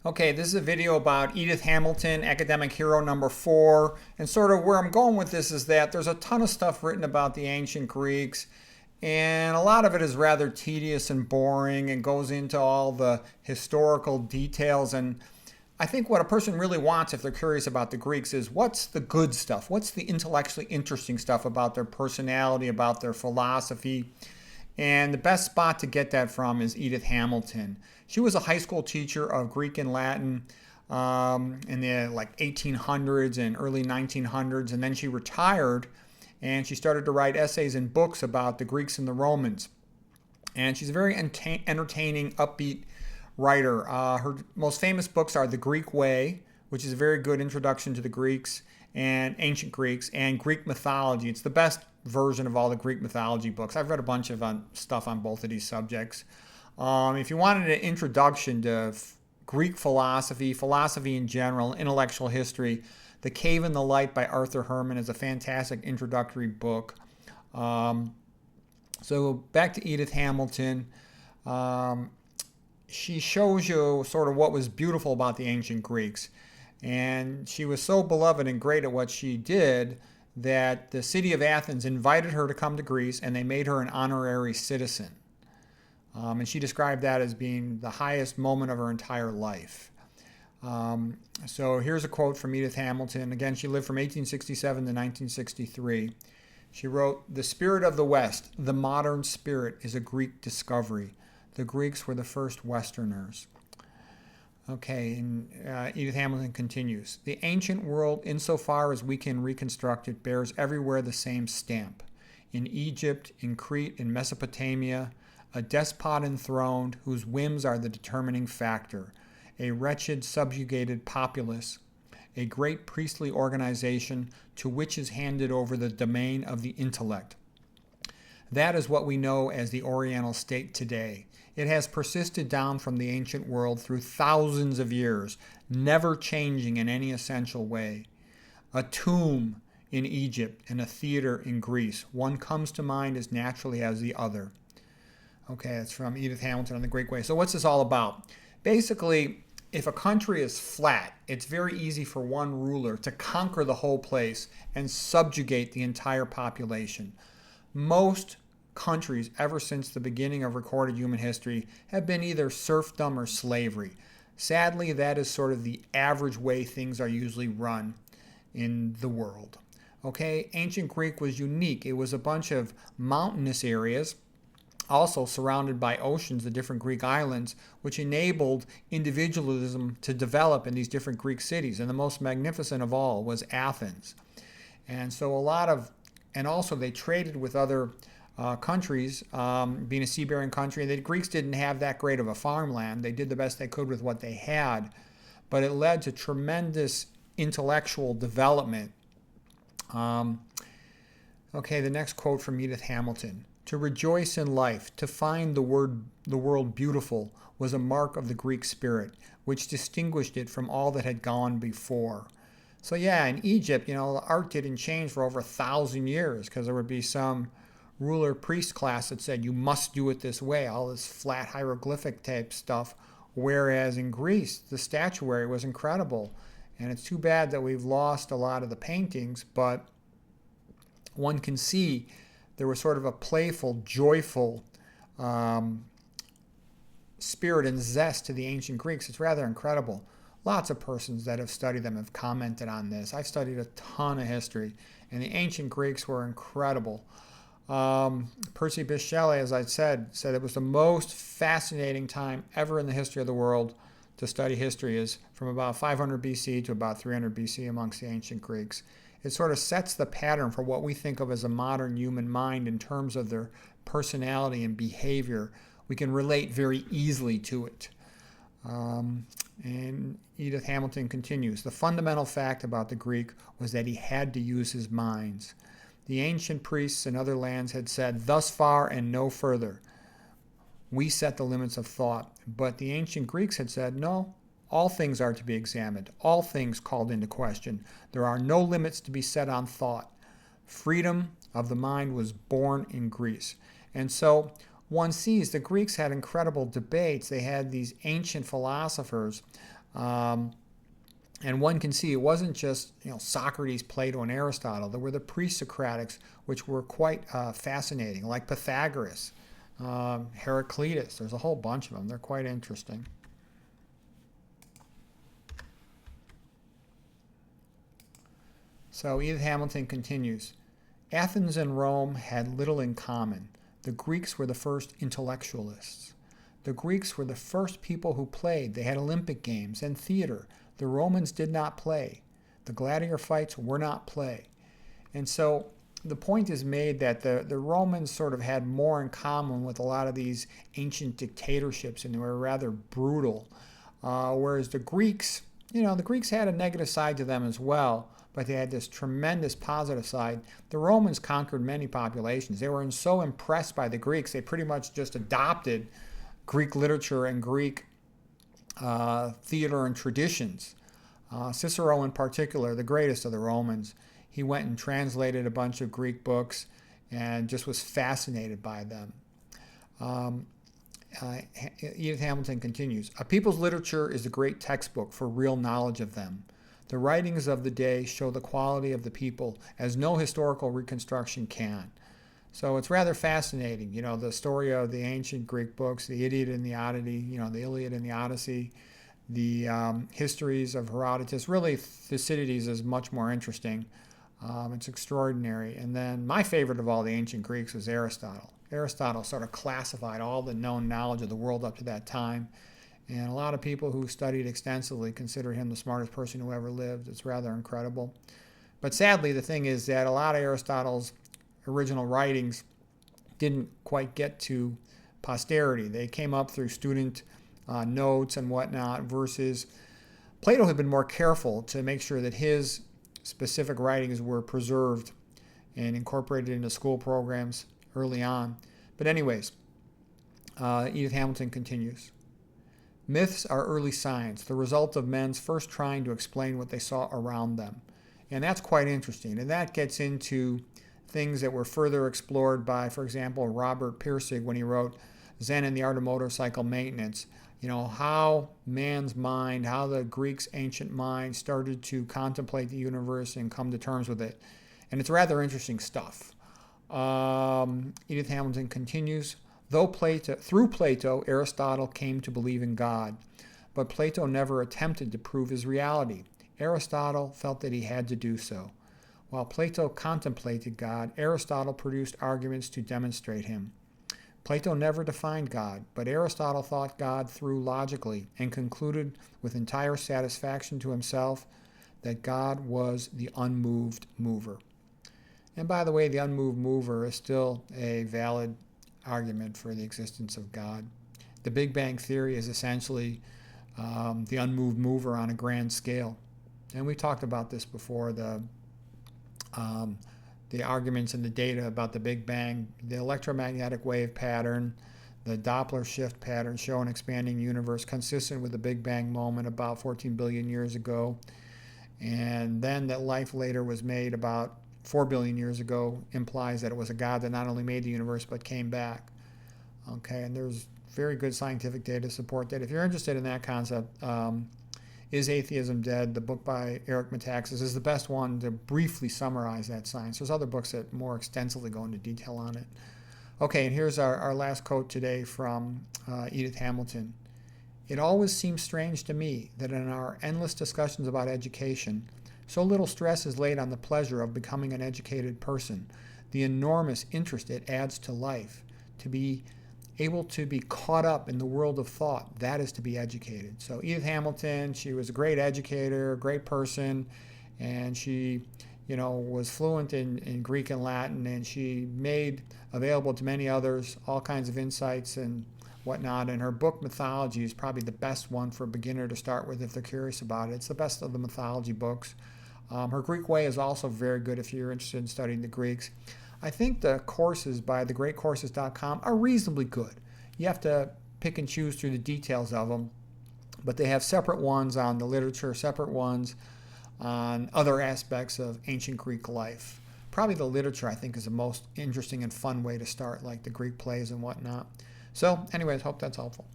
Okay, this is a video about Edith Hamilton, academic hero number 4. And sort of where I'm going with this is that there's a ton of stuff written about the ancient Greeks, and a lot of it is rather tedious and boring and goes into all the historical details. And I think what a person really wants if they're curious about the Greeks is what's the good stuff? What's the intellectually interesting stuff about their personality, about their philosophy? And the best spot to get that from is Edith Hamilton. She was a high school teacher of Greek and Latin in the 1800s and early 1900s, and then she retired and she started to write essays and books about the Greeks and the Romans. And she's a very entertaining, upbeat writer. Her most famous books are The Greek Way, which is a very good introduction to the Greeks and ancient Greeks, and Greek mythology. It's the best version of all the Greek mythology books. I've read a bunch of stuff on both of these subjects. If you wanted an introduction to Greek philosophy, philosophy in general, intellectual history, The Cave in the Light by Arthur Herman is a fantastic introductory book. So back to Edith Hamilton. She shows you sort of what was beautiful about the ancient Greeks. And she was so beloved and great at what she did that the city of Athens invited her to come to Greece, and they made her an honorary citizen. And she described that as being the highest moment of her entire life. So here's a quote from Edith Hamilton. Again, she lived from 1867 to 1963. She wrote, "The spirit of the West, the modern spirit, is a Greek discovery. The Greeks were the first Westerners." Okay, and Edith Hamilton continues, "The ancient world, insofar as we can reconstruct it, bears everywhere the same stamp. In Egypt, in Crete, in Mesopotamia, a despot enthroned whose whims are the determining factor, a wretched, subjugated populace, a great priestly organization to which is handed over the domain of the intellect. That is what we know as the Oriental state today. It has persisted down from the ancient world through thousands of years, never changing in any essential way. A tomb in Egypt and a theater in Greece. One comes to mind as naturally as the other." Okay, that's from Edith Hamilton on The Greek Way. So what's this all about? Basically, if a country is flat, it's very easy for one ruler to conquer the whole place and subjugate the entire population. Most countries ever since the beginning of recorded human history have been either serfdom or slavery. Sadly, that is sort of the average way things are usually run in the world. Okay, ancient Greek was unique. It was a bunch of mountainous areas, also surrounded by oceans, the different Greek islands, which enabled individualism to develop in these different Greek cities. And the most magnificent of all was Athens. And so and also they traded with other countries, being a seafaring country. The Greeks didn't have that great of a farmland. They did the best they could with what they had, but it led to tremendous intellectual development. Okay, the next quote from Edith Hamilton. "To rejoice in life, to find the world beautiful, was a mark of the Greek spirit, which distinguished it from all that had gone before." So yeah, in Egypt, art didn't change for over 1,000 years because there would be some ruler priest class that said you must do it this way, all this flat hieroglyphic type stuff, whereas in Greece the statuary was incredible. And it's too bad that we've lost a lot of the paintings, but one can see there was sort of a playful, joyful spirit and zest to the ancient Greeks. It's rather incredible. Lots of persons that have studied them have commented on this. I've studied a ton of history, and the ancient Greeks were incredible. Percy Bysshe Shelley, as I said it was the most fascinating time ever in the history of the world to study history, is from about 500 BC to about 300 BC amongst the ancient Greeks. It sort of sets the pattern for what we think of as a modern human mind in terms of their personality and behavior. We can relate very easily to it. And Edith Hamilton continues, "The fundamental fact about the Greek was that he had to use his minds. The ancient priests in other lands had said, 'Thus far and no further.' We set the limits of thought. But the ancient Greeks had said, 'No, all things are to be examined, all things called into question. There are no limits to be set on thought.' Freedom of the mind was born in Greece." And so one sees the Greeks had incredible debates. They had these ancient philosophers And one can see it wasn't just Socrates, Plato, and Aristotle. There were the pre-Socratics, which were quite fascinating, like Pythagoras, Heraclitus. There's a whole bunch of them. They're quite interesting. So Edith Hamilton continues, Athens and Rome had little in common. The Greeks were the first intellectualists. The Greeks were the first people who played. They had Olympic Games and theater. The Romans did not play. The gladiator fights were not play. And so the point is made that the Romans sort of had more in common with a lot of these ancient dictatorships, and they were rather brutal. Whereas the Greeks, the Greeks had a negative side to them as well, but they had this tremendous positive side. The Romans conquered many populations. They were so impressed by the Greeks, they pretty much just adopted Greek literature and Greek theater and traditions. Cicero in particular, the greatest of the Romans, he went and translated a bunch of Greek books and just was fascinated by them. Edith Hamilton continues, a people's literature is a great textbook for real knowledge of them. The writings of the day show the quality of the people as no historical reconstruction can. So it's rather fascinating, the story of the ancient Greek books, the Iliad and the Odyssey, the Iliad and the Odyssey, the histories of Herodotus. Really, Thucydides is much more interesting. It's extraordinary. And then my favorite of all the ancient Greeks was Aristotle. Aristotle sort of classified all the known knowledge of the world up to that time. And a lot of people who studied extensively consider him the smartest person who ever lived. It's rather incredible. But sadly, the thing is that a lot of Aristotle's original writings didn't quite get to posterity. They came up through student notes and whatnot, versus Plato had been more careful to make sure that his specific writings were preserved and incorporated into school programs early on. But anyways, Edith Hamilton continues. Myths are early science, the result of men's first trying to explain what they saw around them. And that's quite interesting. And that gets into things that were further explored by, for example, Robert Pirsig when he wrote Zen and the Art of Motorcycle Maintenance. How man's mind, how the Greeks' ancient mind started to contemplate the universe and come to terms with it. And it's rather interesting stuff. Edith Hamilton continues, through Plato, Aristotle came to believe in God, but Plato never attempted to prove his reality. Aristotle felt that he had to do so. While Plato contemplated God, Aristotle produced arguments to demonstrate him. Plato never defined God, but Aristotle thought God through logically and concluded with entire satisfaction to himself that God was the unmoved mover. And by the way, the unmoved mover is still a valid argument for the existence of God. The Big Bang Theory is essentially the unmoved mover on a grand scale. And we talked about this before, the arguments and the data about the Big Bang, the electromagnetic wave pattern, the Doppler shift pattern show an expanding universe consistent with the Big Bang moment about 14 billion years ago. And then that life later was made about 4 billion years ago implies that it was a God that not only made the universe but came back. Okay, and there's very good scientific data to support that. If you're interested in that concept, Is Atheism Dead? The book by Eric Metaxas is the best one to briefly summarize that science. There's other books that more extensively go into detail on it. Okay, and here's our last quote today from Edith Hamilton. It always seems strange to me that in our endless discussions about education, so little stress is laid on the pleasure of becoming an educated person, the enormous interest it adds to life. To be able to be caught up in the world of thought, that is to be educated. So Edith Hamilton, she was a great educator, a great person, and she, was fluent in Greek and Latin, and she made available to many others all kinds of insights and whatnot. And her book, Mythology, is probably the best one for a beginner to start with if they're curious about it. It's the best of the mythology books. Her Greek Way is also very good if you're interested in studying the Greeks. I think the courses by thegreatcourses.com are reasonably good. You have to pick and choose through the details of them, but they have separate ones on the literature, separate ones on other aspects of ancient Greek life. Probably the literature, I think, is the most interesting and fun way to start, like the Greek plays and whatnot. So anyways, hope that's helpful.